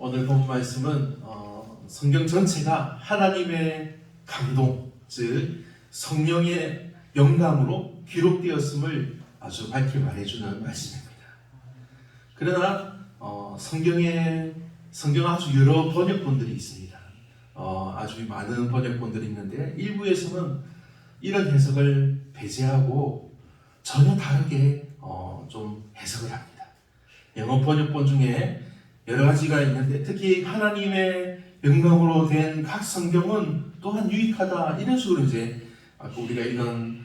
오늘 본 말씀은 성경 전체가 하나님의 감동, 즉 성령의 영감으로 기록되었음을 아주 밝히 말해주는 말씀입니다. 그러나 성경은 아주 여러 번역본들이 있습니다. 아주 많은 번역본들이 있는데 일부에서는 이런 해석을 배제하고 전혀 다르게 좀 해석을 합니다. 영어 번역본 중에 여러 가지가 있는데 특히 하나님의 영감으로 된 각 성경은 또한 유익하다 이런 식으로 이제 우리가 이런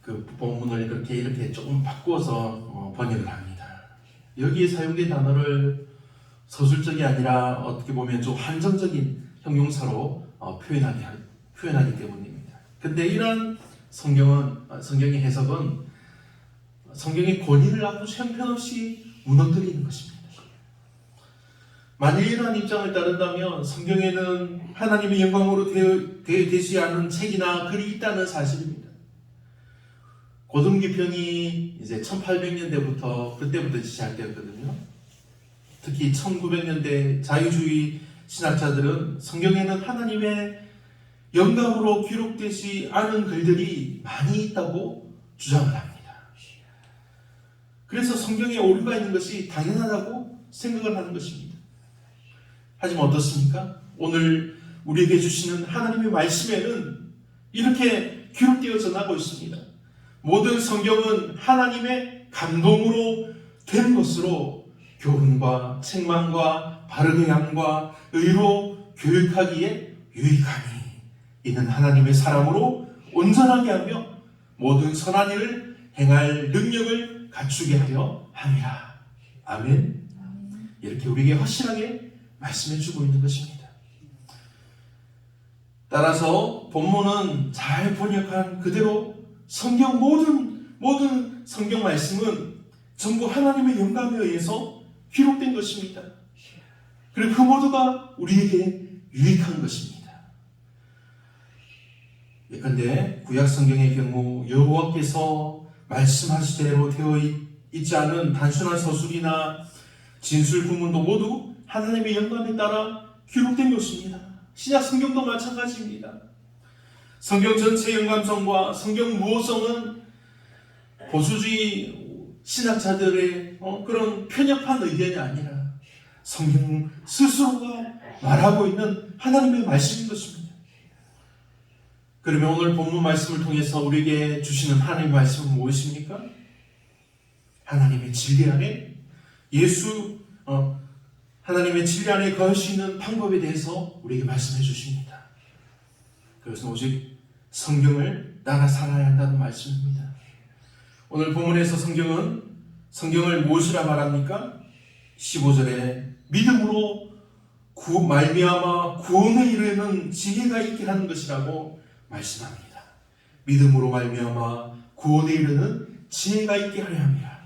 그 본문을 이렇게 조금 바꾸어서 번역을 합니다. 여기에 사용된 단어를 서술적이 아니라 어떻게 보면 좀 한정적인 형용사로 표현하기 때문입니다. 근데 이런 성경의 해석은 성경의 권위를 아주 형편없이 무너뜨리는 것입니다. 만일 이러한 입장을 따른다면 성경에는 하나님의 영광으로 되지 않은 책이나 글이 있다는 사실입니다. 고등기편이 이제 1800년대부터 그때부터 시작되었거든요. 특히 1900년대 자유주의 신학자들은 성경에는 하나님의 영감으로 기록되지 않은 글들이 많이 있다고 주장을 합니다. 그래서 성경에 오류가 있는 것이 당연하다고 생각을 하는 것입니다. 하지만 어떻습니까? 오늘 우리에게 주시는 하나님의 말씀에는 이렇게 기록되어 전하고 있습니다. 모든 성경은 하나님의 감동으로 된 것으로 교훈과 책망과 바르게 함과 의로 교육하기에 유익하니 이는 하나님의 사람으로 온전하게 하며 모든 선한 일을 행할 능력을 갖추게 하려 함이라. 아멘. 이렇게 우리에게 확실하게 말씀해 주고 있는 것입니다. 따라서 본문은 잘 번역한 그대로 성경 모든 성경 말씀은 전부 하나님의 영감에 의해서 기록된 것입니다. 그리고 그 모두가 우리에게 유익한 것입니다. 예컨대 구약 성경의 경우 여호와께서 말씀하시대로 되어 있지 않은 단순한 서술이나 진술 구문도 모두 하나님의 영감에 따라 기록된 것입니다. 신약 성경도 마찬가지입니다. 성경 전체 영감성과 성경 무호성은 보수주의 신학자들의 그런 편협한 의견이 아니라 성경 스스로가 말하고 있는 하나님의 말씀인 것입니다. 그러면 오늘 본문 말씀을 통해서 우리에게 주시는 하나님의 말씀은 무엇입니까? 하나님의 진리 안에 하나님의 진리 안에 거할 수 있는 방법에 대해서 우리에게 말씀해 주십니다. 그것은 오직 성경을 따라 살아야 한다는 말씀입니다. 오늘 본문에서 성경을 무엇이라 말합니까? 15절에 믿음으로 말미암아 구원에 이르는 지혜가 있게 하는 것이라고 말씀합니다. 믿음으로 말미암아 구원에 이르는 지혜가 있게 하려 합니다.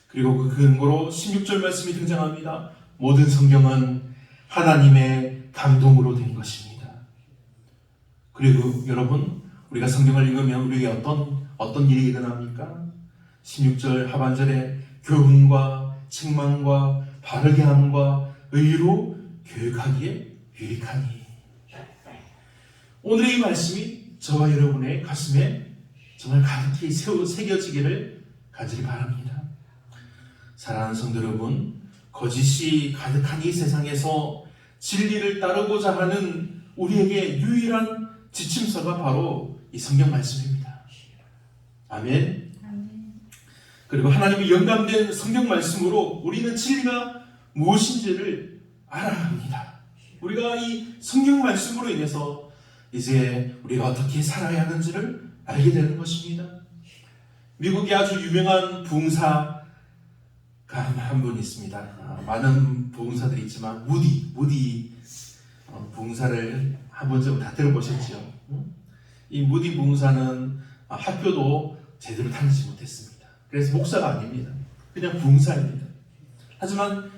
그리고 그 근거로 16절 말씀이 등장합니다. 모든 성경은 하나님의 감동으로 된 것입니다. 그리고 여러분, 우리가 성경을 읽으면 우리에게 어떤 일이 일어납니까? 16절 하반절에 교훈과 책망과 바르게 함과 의로 교육하기에 유익하니. 오늘의 이 말씀이 저와 여러분의 가슴에 정말 가득히 새겨지기를 간절히 바랍니다. 사랑하는 성도 여러분, 거짓이 가득한 이 세상에서 진리를 따르고자 하는 우리에게 유일한 지침서가 바로 이 성경 말씀입니다. 아멘. 그리고 하나님의 영감된 성경 말씀으로 우리는 진리가 무엇인지를 알아야 합니다. 우리가 이 성경 말씀으로 인해서 이제 우리가 어떻게 살아야 하는지를 알게 되는 것입니다. 미국에 아주 유명한 부흥사가 한 분 있습니다. 많은 부흥사들이 있지만 무디 부흥사를 한 번쯤 다 들어보셨죠? 이 무디 부흥사는 학교도 제대로 다니지 못했습니다. 그래서 목사가 아닙니다. 그냥 부흥사입니다. 하지만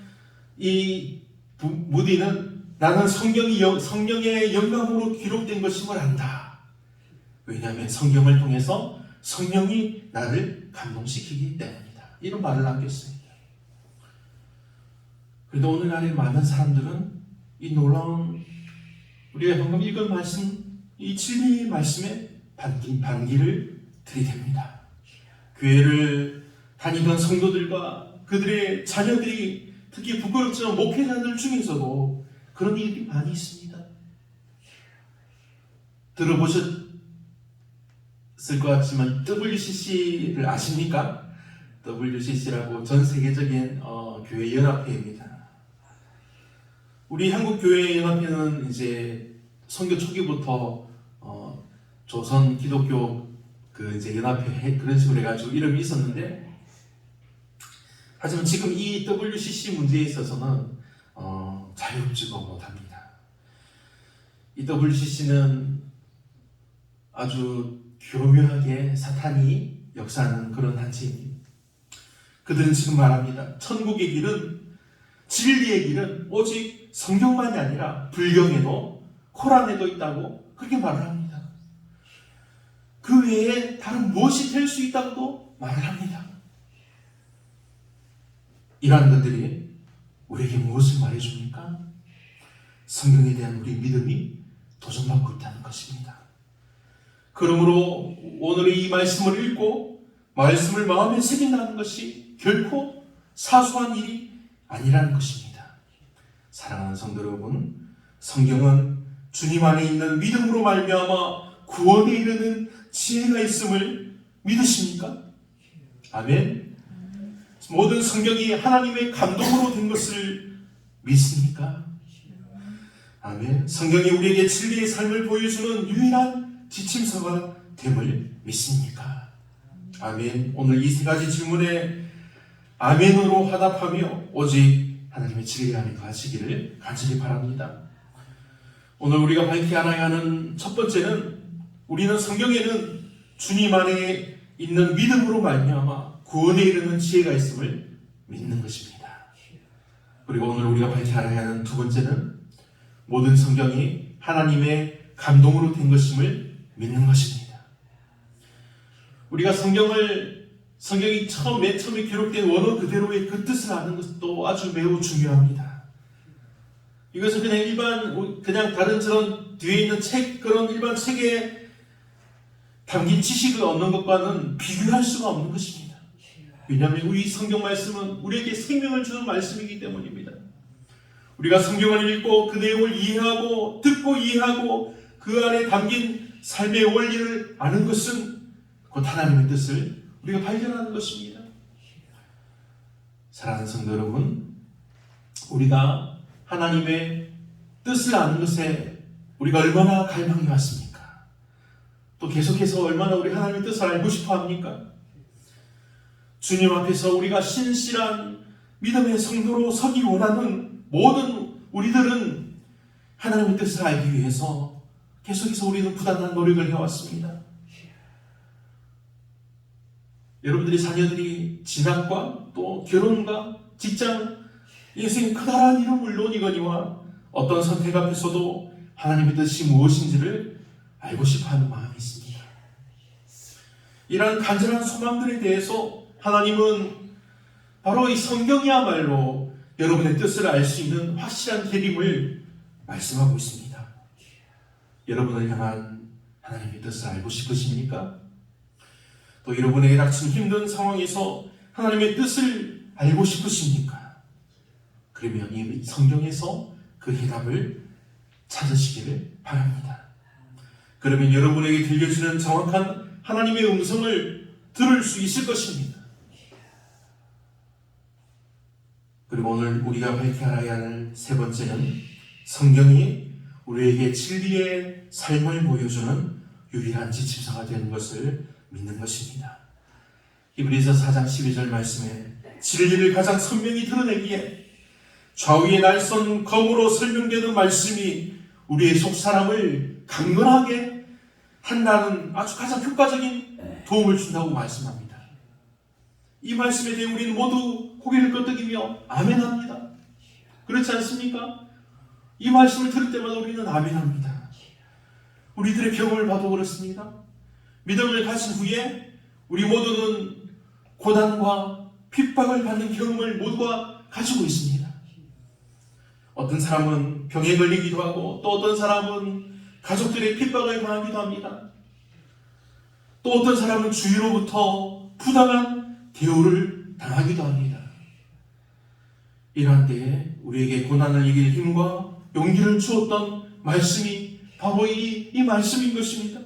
이 무디는 나는 성령의 영감으로 기록된 것임을 안다. 왜냐하면 성경을 통해서 성령이 나를 감동시키기 때문이다. 이런 말을 남겼습니다. 그런데 오늘날의 많은 사람들은 이 놀라운 우리가 방금 읽은 말씀, 이 진리의 말씀에 반기를 들이댑니다. 교회를 다니던 성도들과 그들의 자녀들이 특히 부끄럽지만 목회자들 중에서도 그런 일이 많이 있습니다. 들어보셨을 것 같지만 WCC를 아십니까? WCC라고 전 세계적인 교회 연합회입니다. 우리 한국교회연합회는 이제 선교 초기부터 조선 기독교 이제 연합회 그런 식으로 해가지고 이름이 있었는데, 하지만 지금 이 WCC 문제에 있어서는 자유롭지가 못합니다. 이 WCC는 아주 교묘하게 사탄이 역사하는 그런 단체입니다. 그들은 지금 말합니다. 천국의 길은, 진리의 길은 오직 성경만이 아니라 불경에도 코란에도 있다고 그렇게 말을 합니다. 그 외에 다른 무엇이 될 수 있다고도 말을 합니다. 이러한 것들이 우리에게 무엇을 말해줍니까? 성경에 대한 우리 믿음이 도전받고 있다는 것입니다. 그러므로 오늘의 이 말씀을 읽고 말씀을 마음에 새긴다는 것이 결코 사소한 일이 아니라는 것입니다. 사랑하는 성도 여러분, 성경은 주님 안에 있는 믿음으로 말미암아 구원에 이르는 지혜가 있음을 믿으십니까? 아멘. 모든 성경이 하나님의 감동으로 된 것을 믿습니까? 아멘. 성경이 우리에게 진리의 삶을 보여주는 유일한 지침서가 됨을 믿습니까? 아멘. 오늘 이 세 가지 질문에 아멘으로 화답하며 오직 하나님의 진리 안에 거하시기를 간절히 바랍니다. 오늘 우리가 밝히 알아야 하는 첫 번째는, 우리는 성경에는 주님 안에 있는 믿음으로 말미암아 구원에 이르는 지혜가 있음을 믿는 것입니다. 그리고 오늘 우리가 밝히 알아야 하는 두 번째는, 모든 성경이 하나님의 감동으로 된 것임을 믿는 것입니다. 우리가 성경이 맨 처음에 기록된 원어 그대로의 그 뜻을 아는 것도 아주 매우 중요합니다. 이것은 그냥 다른 저런 뒤에 있는 그런 일반 책에 담긴 지식을 얻는 것과는 비교할 수가 없는 것입니다. 왜냐하면 우리 성경 말씀은 우리에게 생명을 주는 말씀이기 때문입니다. 우리가 성경을 읽고 그 내용을 이해하고 듣고 이해하고 그 안에 담긴 삶의 원리를 아는 것은 곧 하나님의 뜻을 우리가 발견하는 것입니다. 사랑하는 성도 여러분, 우리가 하나님의 뜻을 아는 것에 우리가 얼마나 갈망이 왔습니까? 또 계속해서 얼마나 우리 하나님의 뜻을 알고 싶어 합니까? 주님 앞에서 우리가 신실한 믿음의 성도로 서기 원하는 모든 우리들은 하나님의 뜻을 알기 위해서 계속해서 우리는 부단한 노력을 해왔습니다. 여러분들의 자녀들이 진학과 또 결혼과 직장, 인생의 커다란 일은 물론이거니와 어떤 선택 앞에서도 하나님의 뜻이 무엇인지를 알고 싶어하는 마음이 있습니다. 이러한 간절한 소망들에 대해서 하나님은 바로 이 성경이야말로 여러분의 뜻을 알 수 있는 확실한 계림을 말씀하고 있습니다. 여러분을 향한 하나님의 뜻을 알고 싶으십니까? 또 여러분에게 닥친 힘든 상황에서 하나님의 뜻을 알고 싶으십니까? 그러면 이 성경에서 그 해답을 찾으시기를 바랍니다. 그러면 여러분에게 들려주는 정확한 하나님의 음성을 들을 수 있을 것입니다. 그리고 오늘 우리가 밝히 알아야 할 세 번째는, 성경이 우리에게 진리의 삶을 보여주는 유일한 지침서가 되는 것을 믿는 것입니다. 히브리서 4장 12절 말씀에 진리를 가장 선명히 드러내기에 좌우의 날선 검으로 설명되는 말씀이 우리의 속사람을 강건하게 한다는 아주 가장 효과적인 도움을 준다고 말씀합니다. 이 말씀에 대해 우리는 모두 고개를 끄덕이며 아멘합니다. 그렇지 않습니까? 이 말씀을 들을 때마다 우리는 아멘합니다. 우리들의 경험을 봐도 그렇습니다. 믿음을 가진 후에 우리 모두는 고난과 핍박을 받는 경험을 모두가 가지고 있습니다. 어떤 사람은 병에 걸리기도 하고 또 어떤 사람은 가족들의 핍박을 당하기도 합니다. 또 어떤 사람은 주위로부터 부당한 대우를 당하기도 합니다. 이러한 때에 우리에게 고난을 이길 힘과 용기를 주었던 말씀이 바로 이 말씀인 것입니다.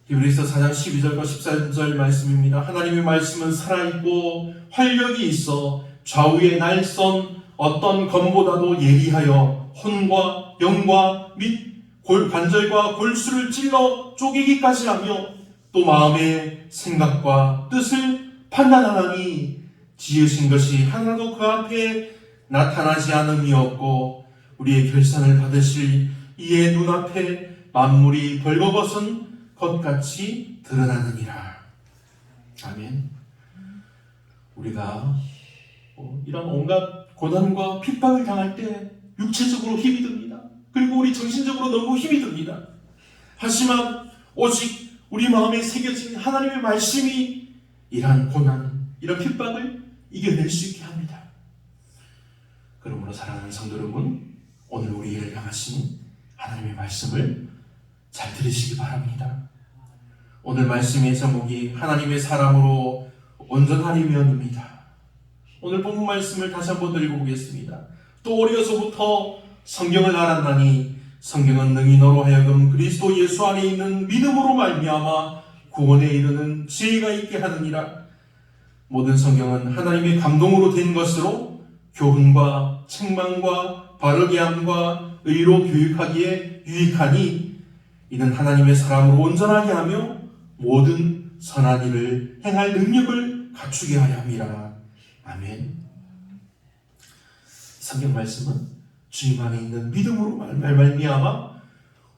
히브리서 4장 12절과 13절 말씀입니다. 하나님의 말씀은 살아있고 활력이 있어 좌우의 날선 어떤 검보다도 예리하여 혼과 영과 및 관절과 골수를 찔러 쪼개기까지 하며 또 마음의 생각과 뜻을 판단하나니 지으신 것이 하나도 그 앞에 나타나지 않음이 없고 우리의 결산을 받으실 이의 눈앞에 만물이 벌거벗은 것같이 드러나느니라. 아멘. 우리가 이런 온갖 고난과 핍박을 당할 때 육체적으로 힘이 듭니다. 그리고 우리 정신적으로 너무 힘이 듭니다. 하지만 오직 우리 마음에 새겨진 하나님의 말씀이 이러한 고난, 이런 핍박을 이겨낼 수 있게 합니다. 그러므로 사랑하는 성도 여러분, 오늘 우리를 향하신 하나님의 말씀을 잘 들으시기 바랍니다. 오늘 말씀의 제목이 하나님의 사람으로 온전하리면입니다. 오늘 본문 말씀을 다시 한번 읽어보겠습니다. 또 어려서부터 성경을 알았나니 성경은 능히 너로 하여금 그리스도 예수 안에 있는 믿음으로 말미암아 구원에 이르는 지혜가 있게 하느니라. 모든 성경은 하나님의 감동으로 된 것으로 교훈과 책망과 바르게 함과 의로 교육하기에 유익하니 이는 하나님의 사람으로 온전하게 하며 모든 선한 일을 행할 능력을 갖추게 하려 함이라. 아멘. 성경 말씀은 주님 안에 있는 믿음으로 말미암아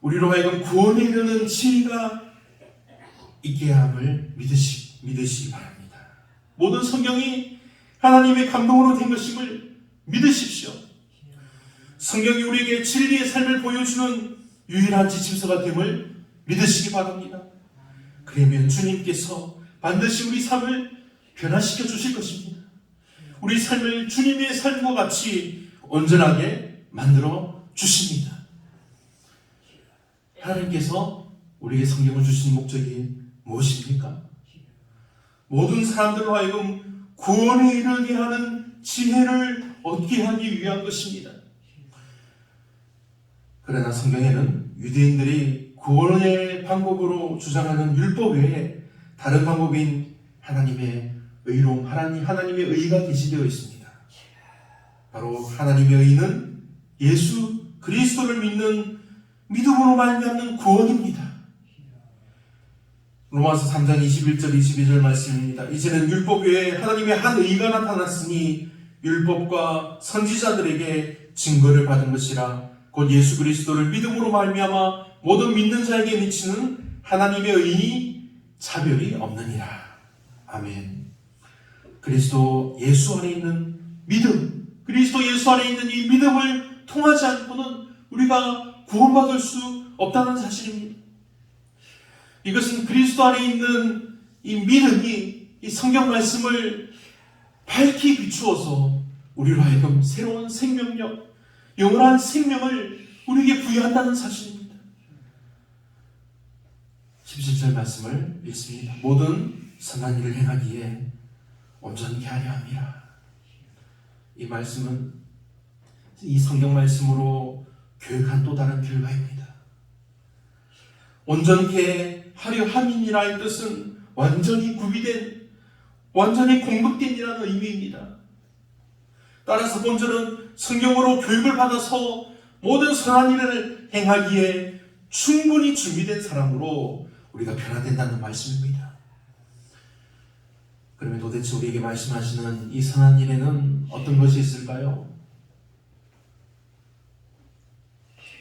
우리로 하여금 구원에 이르는 지혜가 있게 함을 믿으시기 바랍니다. 모든 성경이 하나님의 감동으로 된 것임을 믿으십시오. 성경이 우리에게 진리의 삶을 보여주는 유일한 지침서가 됨을 믿으시기 바랍니다. 그러면 주님께서 반드시 우리 삶을 변화시켜 주실 것입니다. 우리 삶을 주님의 삶과 같이 온전하게 만들어 주십니다. 하나님께서 우리에게 성경을 주신 목적이 무엇입니까? 모든 사람들로 하여금 구원에 이르게 하는 지혜를 얻게 하기 위한 것입니다. 그러나 성경에는 유대인들이 구원의 방법으로 주장하는 율법 외에 다른 방법인 하나님의 의로움, 하나님의 의가 게시되어 있습니다. 바로 하나님의 의는 예수 그리스도를 믿는 믿음으로 말미암는 구원입니다. 로마서 3장 21절 22절 말씀입니다. 이제는 율법 외에 하나님의 한 의가 나타났으니 율법과 선지자들에게 증거를 받은 것이라. 곧 예수 그리스도를 믿음으로 말미암아 모든 믿는 자에게 미치는 하나님의 의인이 차별이 없느니라. 아멘. 그리스도 예수 안에 있는 믿음, 그리스도 예수 안에 있는 이 믿음을 통하지 않고는 우리가 구원받을 수 없다는 사실입니다. 이것은 그리스도 안에 있는 이 믿음이 이 성경 말씀을 밝히 비추어서 우리로 하여금 새로운 생명력, 영원한 생명을 우리에게 부여한다는 사실입니다. 17절 말씀을 읽습니다. 모든 선한 일을 행하기에 온전케 하려 함이라. 이 말씀은 이 성경 말씀으로 교육한 또 다른 결과입니다. 온전케 하려 함이니라의 뜻은 완전히 구비된, 완전히 공급된이라는 의미입니다. 따라서 본절은 성경으로 교육을 받아서 모든 선한 일을 행하기에 충분히 준비된 사람으로 우리가 변화된다는 말씀입니다. 그러면 도대체 우리에게 말씀하시는 이 선한 일에는 어떤 것이 있을까요?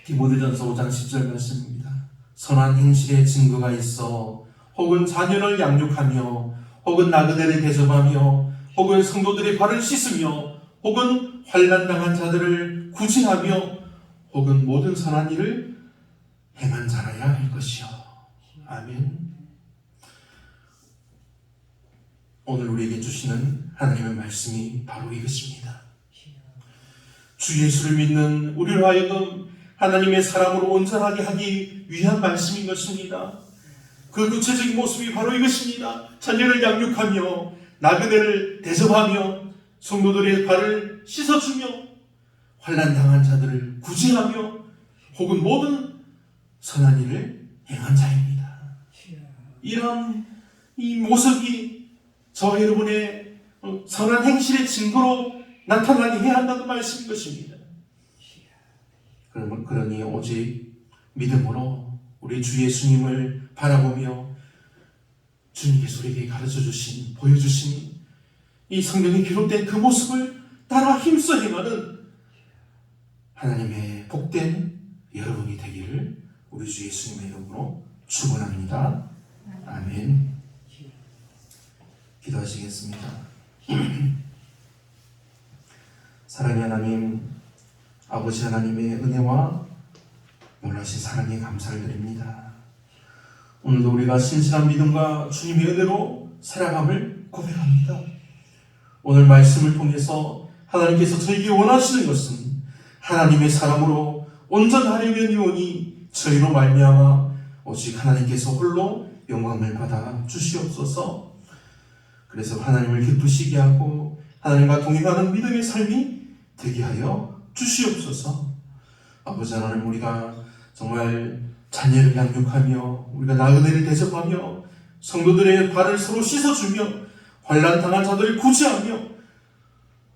디모데전서 5장 10절 말씀입니다. 선한 행실의 증거가 있어 혹은 자녀를 양육하며 혹은 나그네를 대접하며 혹은 성도들의 발을 씻으며 혹은 환난당한 자들을 구제하며 혹은 모든 선한 일을 행한 자라야 할 것이요. 아멘. 오늘 우리에게 주시는 하나님의 말씀이 바로 이것입니다. 주 예수를 믿는 우리로 하여금 하나님의 사람으로 온전하게 하기 위한 말씀인 것입니다. 그 구체적인 모습이 바로 이것입니다. 자녀를 양육하며 나그네를 대접하며 성도들의 발을 씻어주며 환난당한 자들을 구제하며 혹은 모든 선한 일을 행한 자입니다. 이런 이 모습이 저와 여러분의 선한 행실의 증거로 나타나게 해야 한다는 말씀인 것입니다. 그러니 오직 믿음으로 우리 주 예수님을 바라보며 주님께서 우리에게 가르쳐 주신, 보여주신 이 성경에 기록된 그 모습을 따라 힘써 행하는 하나님의 복된 여러분이 되기를 우리 주 예수님의 이름으로 축원합니다. 아멘. 기도하시겠습니다. 사랑의 하나님, 아버지 하나님의 은혜와 놀라신 사랑에 감사를 드립니다. 오늘도 우리가 신실한 믿음과 주님의 은혜로 살아감을 고백합니다. 오늘 말씀을 통해서 하나님께서 저에게 원하시는 것은 하나님의 사람으로 온전하려면 요원이 저희로 말미암아 오직 하나님께서 홀로 영광을 받아 주시옵소서. 그래서 하나님을 기쁘시게 하고 하나님과 동행하는 믿음의 삶이 되게 하여 주시옵소서. 아버지 하나님, 우리가 정말 자녀를 양육하며 우리가 나그네를 대접하며 성도들의 발을 서로 씻어주며 환난당한 자들을 구제하며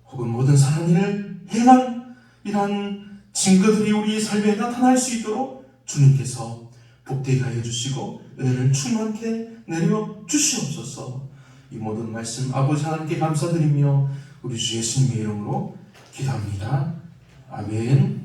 혹은 모든 선한 일을 행한 이러한 증거들이 우리의 삶에 나타날 수 있도록 주님께서 복되게 하여 주시고 은혜를 충만케 내려 주시옵소서. 이 모든 말씀 아버지 하나님께 감사드리며 우리 주 예수님의 이름으로 기도합니다. 아멘.